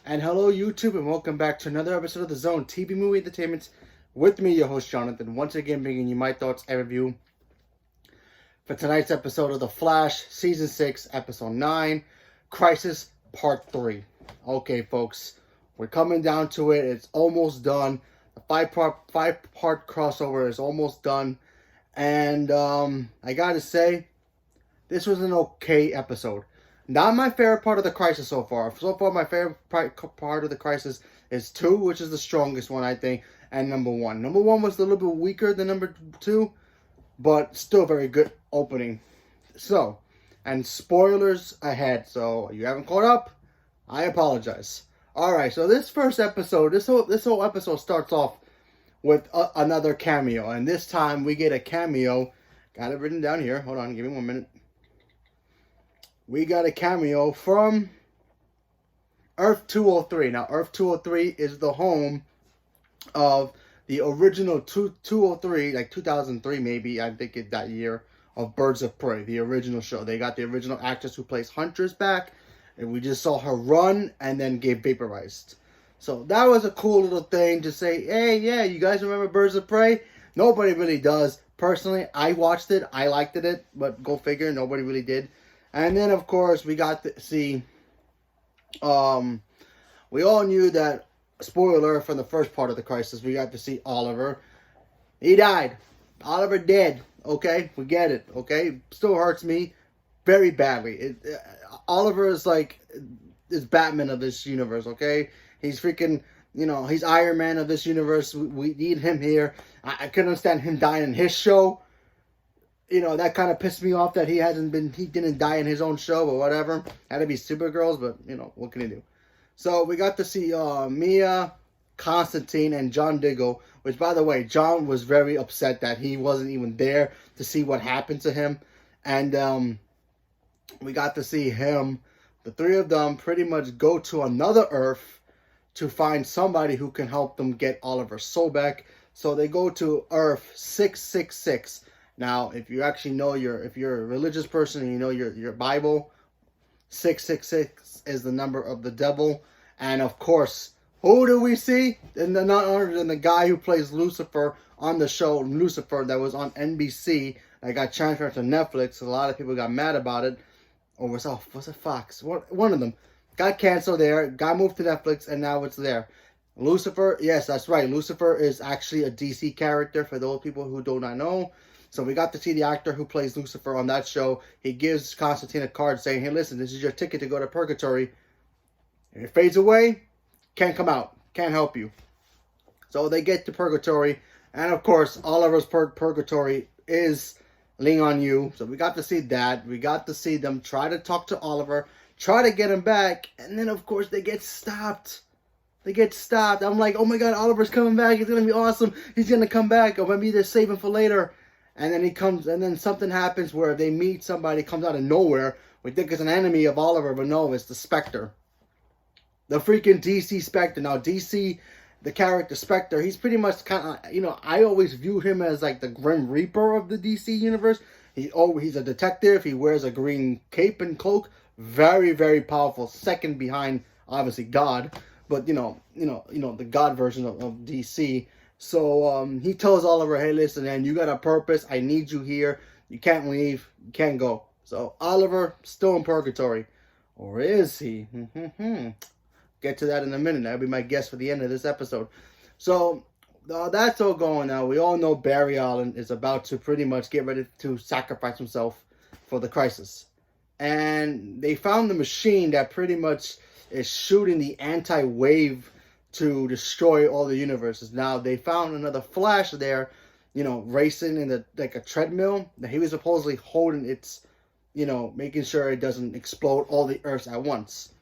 And hello, YouTube, and welcome back to another episode of The Zone TV Movie Entertainment with me, your host, Jonathan. Once again, bringing you my thoughts and review for tonight's episode of The Flash, Season 6, Episode 9, Crisis Part 3. Okay, folks, we're coming down to it. It's almost done. The five-part crossover is almost done. And I gotta say, this was an okay episode. Not my favorite part of the Crisis so far. So far, my favorite part of the Crisis is 2, which is the strongest one, I think, and number 1. Number 1 was a little bit weaker than number 2, but still very good opening. So, and spoilers ahead. So, you haven't caught up, I apologize. Alright, so this first episode, this whole episode starts off with another cameo. And this time, we get a cameo. Got it written down here. Hold on, give me 1 minute. We got a cameo from Earth 203. Now, Earth 203 is the home of the original 203, like 2003 maybe, I think it that year, of Birds of Prey, the original show. They got the original actress who plays Huntress back, and we just saw her run and then get vaporized. So that was a cool little thing to say, hey, yeah, you guys remember Birds of Prey? Nobody really does. Personally, I watched it, I liked it, but go figure, nobody really did. And then, of course, we got to see, we all knew that, spoiler from the first part of the Crisis, we got to see Oliver. He died. Oliver dead. Okay? We get it. Okay? Still hurts me very badly. Oliver is like, is Batman of this universe, okay? He's freaking, he's Iron Man of this universe. We need him here. I couldn't understand him dying in his show. That kind of pissed me off that he didn't die in his own show, but whatever. Had to be Supergirls, but, what can you do? So, we got to see Mia, Constantine, and John Diggle, which, by the way, John was very upset that he wasn't even there to see what happened to him. And, we got to see him, the three of them, pretty much go to another Earth to find somebody who can help them get Oliver's soul back. So, they go to Earth 666. Now, if you actually know if you're a religious person and you know your Bible, 666 is the number of the devil. And of course, who do we see? None other than the guy who plays Lucifer on the show Lucifer that was on NBC that got transferred to Netflix. A lot of people got mad about it. Or was it Fox? One of them got canceled there, got moved to Netflix, and now it's there. Lucifer, yes, that's right. Lucifer is actually a DC character for those people who do not know. So we got to see the actor who plays Lucifer on that show. He gives Constantine a card saying, hey, listen, this is your ticket to go to purgatory. If it fades away, can't come out. Can't help you. So they get to purgatory. And, of course, Oliver's purgatory is Ling on You. So we got to see that. We got to see them try to talk to Oliver, try to get him back. And then, of course, they get stopped. They get stopped. I'm like, oh, my God, Oliver's coming back. It's going to be awesome. He's going to come back. Or maybe they're saving for later. And then he comes, and then something happens where they meet somebody, comes out of nowhere. We think it's an enemy of Oliver, but no, it's the Spectre. The freaking DC Spectre. Now, DC, the character Spectre, he's pretty much kind of, I always view him as like the Grim Reaper of the DC universe. He's a detective. He wears a green cape and cloak. Very, very powerful. Second behind, obviously, God. But, the God version of DC. So, he tells Oliver, hey, listen, man, you got a purpose. I need you here. You can't leave. You can't go. So, Oliver, still in purgatory. Or is he? Get to that in a minute. That'll be my guess for the end of this episode. So, that's all going now. We all know Barry Allen is about to pretty much get ready to sacrifice himself for the Crisis. And they found the machine that pretty much is shooting the anti-wave to destroy all the universes. Now, they found another Flash there, racing in like a treadmill. That he was supposedly holding its, making sure it doesn't explode all the Earths at once.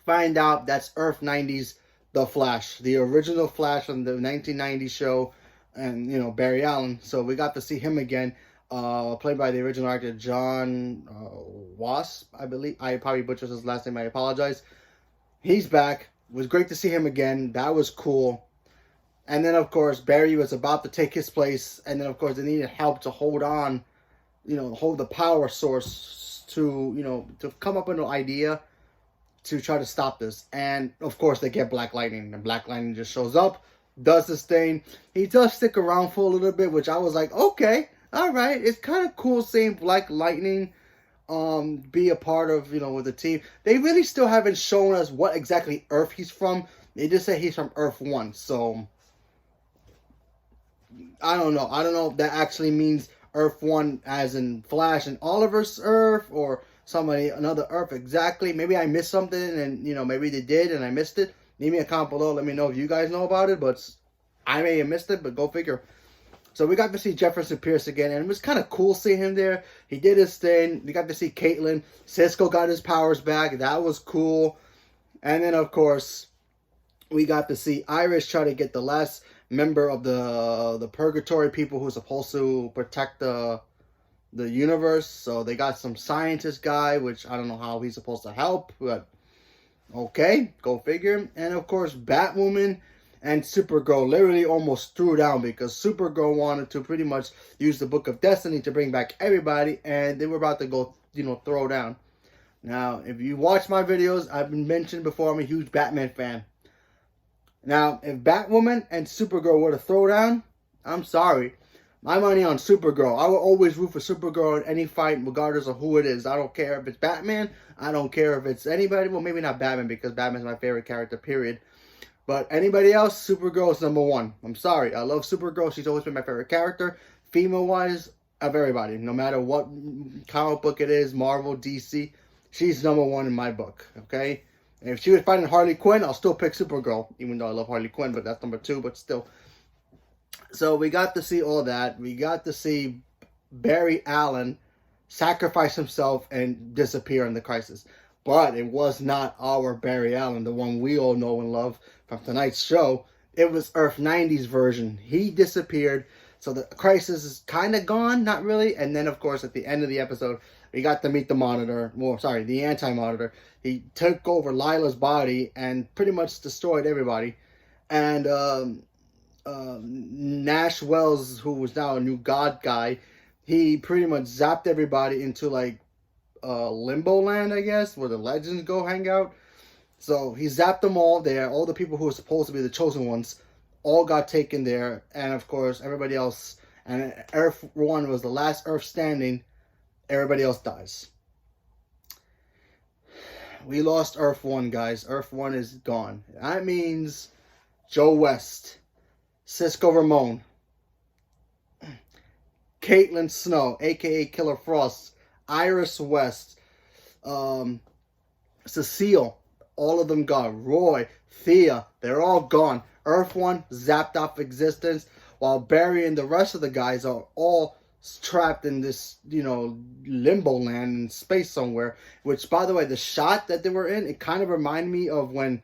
Find out that's Earth 90's The Flash, the original Flash from the 1990 show, and, Barry Allen. So we got to see him again, played by the original actor John Wasp, I believe. I probably butchered his last name, I apologize. He's back. It was great to see him again. That was cool. And then, of course, Barry was about to take his place. And then, of course, they needed help to hold on, hold the power source to, to come up with an idea to try to stop this. And of course they get Black Lightning, and Black Lightning just shows up, does this thing. He does stick around for a little bit, which I was like, okay, all right. It's kind of cool seeing Black Lightning be a part of, with the team. They really still haven't shown us what exactly Earth he's from. They just say he's from Earth 1, so I don't know. I don't know if that actually means Earth 1 as in Flash and Oliver's Earth, or another Earth exactly. Maybe I missed something, and maybe they did and I missed it. Leave me a comment below, let me know if you guys know about it, but I may have missed it, but go figure. So we got to see Jefferson Pierce again, and it was kind of cool seeing him there. He did his thing. We got to see Caitlin. Cisco got his powers back. That was cool. And then, of course, we got to see Iris try to get the last member of the Purgatory people who's supposed to protect the universe. So they got some scientist guy, which I don't know how he's supposed to help, but okay, go figure. And of course, Batwoman and Supergirl literally almost threw down, because Supergirl wanted to pretty much use the Book of Destiny to bring back everybody, and they were about to go, throw down. Now, if you watch my videos, I've been mentioned before, I'm a huge Batman fan. Now, if Batwoman and Supergirl were to throw down, I'm sorry. My money on Supergirl. I will always root for Supergirl in any fight, regardless of who it is. I don't care if it's Batman. I don't care if it's anybody. Well, maybe not Batman, because Batman's my favorite character, period. But anybody else, Supergirl is number one. I'm sorry. I love Supergirl. She's always been my favorite character. Female-wise, of everybody. No matter what comic book it is, Marvel, DC, she's number one in my book, okay? And if she was fighting Harley Quinn, I'll still pick Supergirl, even though I love Harley Quinn, but that's number two, but still. So we got to see all that. We got to see Barry Allen sacrifice himself and disappear in the crisis. But it was not our Barry Allen, the one we all know and love from tonight's show. It was Earth 90's version. He disappeared, so the crisis is kind of gone, not really. And then, of course, at the end of the episode, we got to meet the Monitor. Well, sorry, the Anti-Monitor. He took over Lila's body and pretty much destroyed everybody. And Nash Wells, who was now a new god guy, he pretty much zapped everybody into like Limbo Land, I guess, where the legends go hang out. So he zapped them all there. All the people who were supposed to be the chosen ones all got taken there. And of course, everybody else, and Earth 1 was the last Earth standing. Everybody else dies. We lost Earth 1, guys. Earth 1 is gone. That means Joe West, Cisco Ramon, Caitlin Snow, a.k.a. Killer Frost, Iris West, Cecile, all of them gone. Roy, Thea, they're all gone. Earth 1 zapped off existence, while Barry and the rest of the guys are all trapped in this, limbo land in space somewhere. Which, by the way, the shot that they were in, it kind of reminded me of when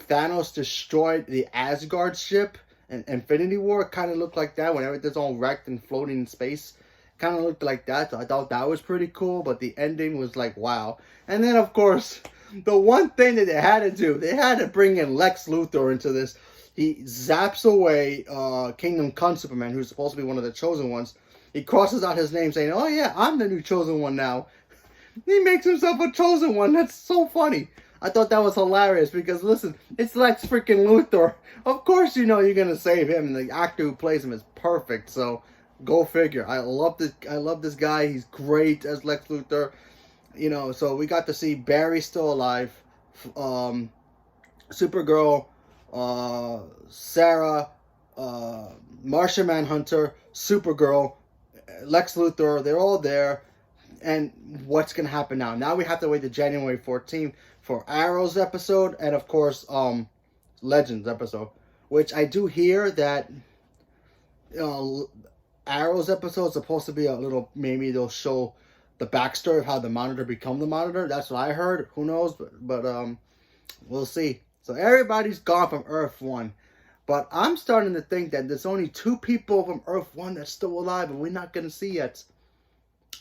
Thanos destroyed the Asgard ship in Infinity War. It kind of looked like that when everything's all wrecked and floating in space. Kind of looked like that. So I thought that was pretty cool, but the ending was like, wow. And then, of course, the one thing that they had to do, they had to bring in Lex Luthor into this. He zaps away Kingdom Come Superman, who's supposed to be one of the chosen ones. He crosses out his name saying, oh yeah, I'm the new chosen one now. He makes himself a chosen one. That's so funny. I thought that was hilarious because, listen, it's Lex freaking Luthor. Of course you know you're going to save him, and the actor who plays him is perfect. So, go figure. I love this guy. He's great as Lex Luthor. So we got to see Barry still alive. Supergirl, Sarah, Martian Manhunter, Supergirl, Lex Luthor, they're all there. And what's going to happen now? Now we have to wait to January 14th for Arrow's episode, and of course, Legends episode. Which I do hear that Arrow's episode is supposed to be a little, maybe they'll show the backstory of how the Monitor become the Monitor. That's what I heard. Who knows? But we'll see. So everybody's gone from Earth 1. But I'm starting to think that there's only 2 people from Earth 1 that's still alive and we're not going to see yet.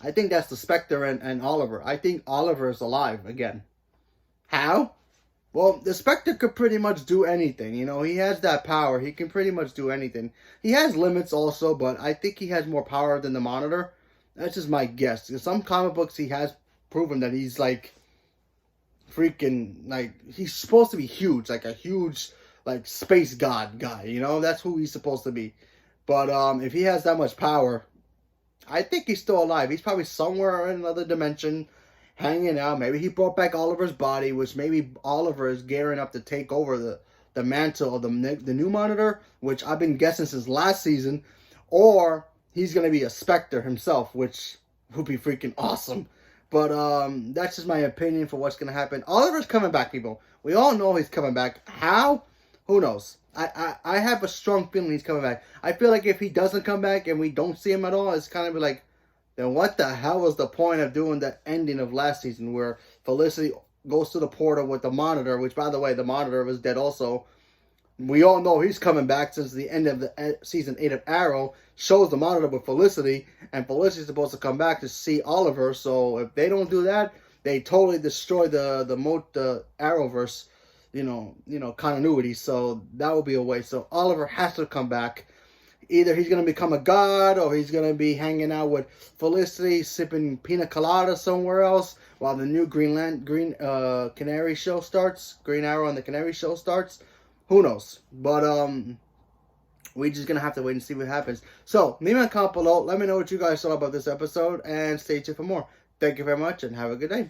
I think that's the Spectre and Oliver. I think Oliver is alive again. How? Well, the Spectre could pretty much do anything. He has that power. He can pretty much do anything. He has limits also, but I think he has more power than the Monitor. That's just my guess. In some comic books, he has proven that he's like freaking, like, he's supposed to be huge, like a huge, like, space god guy, you know? That's who he's supposed to be. But if he has that much power, I think he's still alive. He's probably somewhere in another dimension, hanging out. Maybe he brought back Oliver's body, which maybe Oliver is gearing up to take over the mantle of the new Monitor, which I've been guessing since last season. Or he's going to be a Spectre himself, which would be freaking awesome. But that's just my opinion for what's going to happen. Oliver's coming back, people. We all know he's coming back. How? Who knows? I have a strong feeling he's coming back. I feel like if he doesn't come back and we don't see him at all, it's kind of like, then what the hell was the point of doing the ending of last season where Felicity goes to the portal with the Monitor, which, by the way, the Monitor was dead also. We all know he's coming back since the end of the season 8 of Arrow shows the Monitor with Felicity, and Felicity's supposed to come back to see Oliver. So if they don't do that, they totally destroy the Arrowverse, continuity. So that will be a waste. So Oliver has to come back. Either he's going to become a god, or he's going to be hanging out with Felicity, sipping pina colada somewhere else, while the new Green Canary show starts. Green Arrow and the Canary show starts. Who knows? But we're just going to have to wait and see what happens. So, leave me a comment below. Let me know what you guys thought about this episode, and stay tuned for more. Thank you very much, and have a good day.